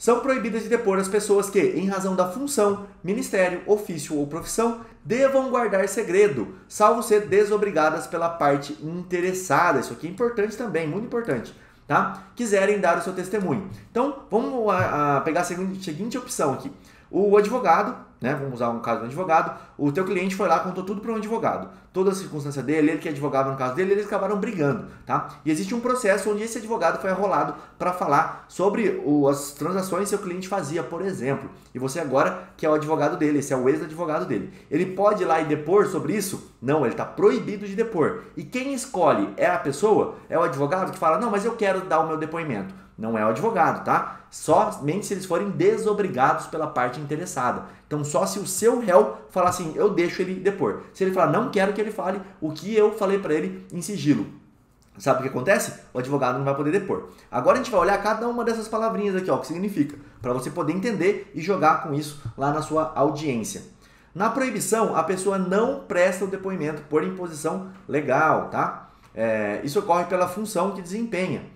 São proibidas de depor as pessoas que, em razão da função, ministério, ofício ou profissão, devam guardar segredo, salvo ser desobrigadas pela parte interessada. Isso aqui é importante também, muito importante. Tá? Quiserem dar o seu testemunho. Então, vamos pegar a seguinte opção aqui. O advogado, né, vamos usar um caso do advogado, o teu cliente foi lá, contou tudo para um advogado. Toda a circunstância dele, ele que advogava no caso dele, eles acabaram brigando, tá? E existe um processo onde esse advogado foi arrolado para falar sobre as transações que seu cliente fazia, por exemplo. E você agora, que é o advogado dele, esse é o ex-advogado dele. Ele pode ir lá e depor sobre isso? Não, ele está proibido de depor. E quem escolhe é a pessoa, é o advogado que fala, não, mas eu quero dar o meu depoimento. Não é o advogado, tá? Somente se eles forem desobrigados pela parte interessada. Então, só se o seu réu falar assim, eu deixo ele depor. Se ele falar, não quero que ele fale o que eu falei para ele em sigilo. Sabe o que acontece? O advogado não vai poder depor. Agora a gente vai olhar cada uma dessas palavrinhas aqui, ó, o que significa, para você poder entender e jogar com isso lá na sua audiência. Na proibição, a pessoa não presta o depoimento por imposição legal, tá? Isso ocorre pela função que desempenha.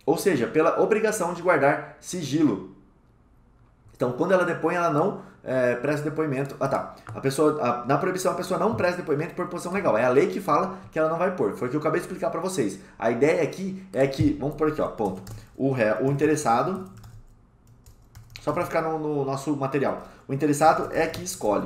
Ou seja, pela obrigação de guardar sigilo. Então, quando ela depõe, ela não presta depoimento. Na proibição, a pessoa não presta depoimento por posição legal. É a lei que fala que ela não vai pôr. Foi o que eu acabei de explicar para vocês. A ideia aqui é que, vamos por aqui, ó, ponto. O interessado, só para ficar no nosso material, o interessado é que escolhe,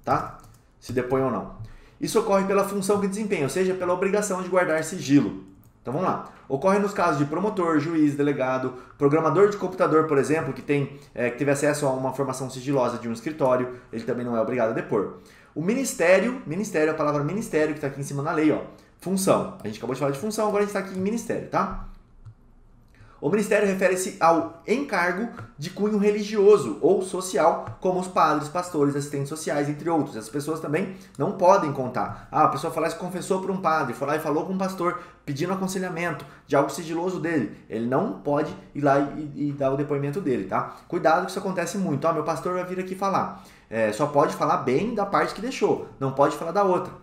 tá? Se depõe ou não. Isso ocorre pela função que desempenha, ou seja, pela obrigação de guardar sigilo. Então vamos lá. Ocorre nos casos de promotor, juiz, delegado, programador de computador, por exemplo, que teve acesso a uma formação sigilosa de um escritório, ele também não é obrigado a depor. O ministério, a palavra ministério que está aqui em cima na lei, ó, função. A gente acabou de falar de função, agora a gente está aqui em ministério, tá? O ministério refere-se ao encargo de cunho religioso ou social, como os padres, pastores, assistentes sociais, entre outros. Essas pessoas também não podem contar. A pessoa foi lá e se confessou por um padre, foi lá e falou com um pastor, pedindo aconselhamento de algo sigiloso dele. Ele não pode ir lá e dar o depoimento dele, tá? Cuidado que isso acontece muito. Meu pastor vai vir aqui falar. Só pode falar bem da parte que deixou, não pode falar da outra.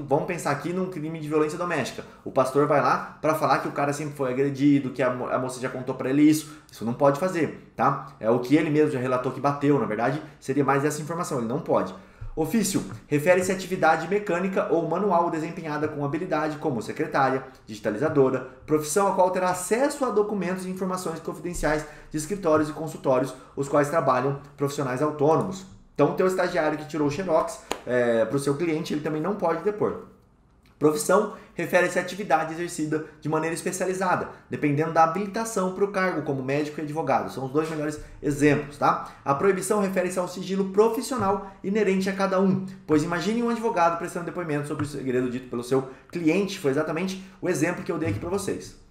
Vamos pensar aqui num crime de violência doméstica. O pastor vai lá para falar que o cara sempre foi agredido, que a moça já contou para ele isso. Isso não pode fazer, tá? É o que ele mesmo já relatou que bateu, na verdade, seria mais essa informação, ele não pode. Ofício refere-se à atividade mecânica ou manual desempenhada com habilidade, como secretária, digitalizadora, profissão a qual terá acesso a documentos e informações confidenciais de escritórios e consultórios, os quais trabalham profissionais autônomos. Então, o teu estagiário que tirou o xerox para o seu cliente, ele também não pode depor. Profissão refere-se à atividade exercida de maneira especializada, dependendo da habilitação para o cargo, como médico e advogado. São os dois melhores exemplos, tá? A proibição refere-se ao sigilo profissional inerente a cada um, pois imagine um advogado prestando depoimento sobre o segredo dito pelo seu cliente. Foi exatamente o exemplo que eu dei aqui para vocês.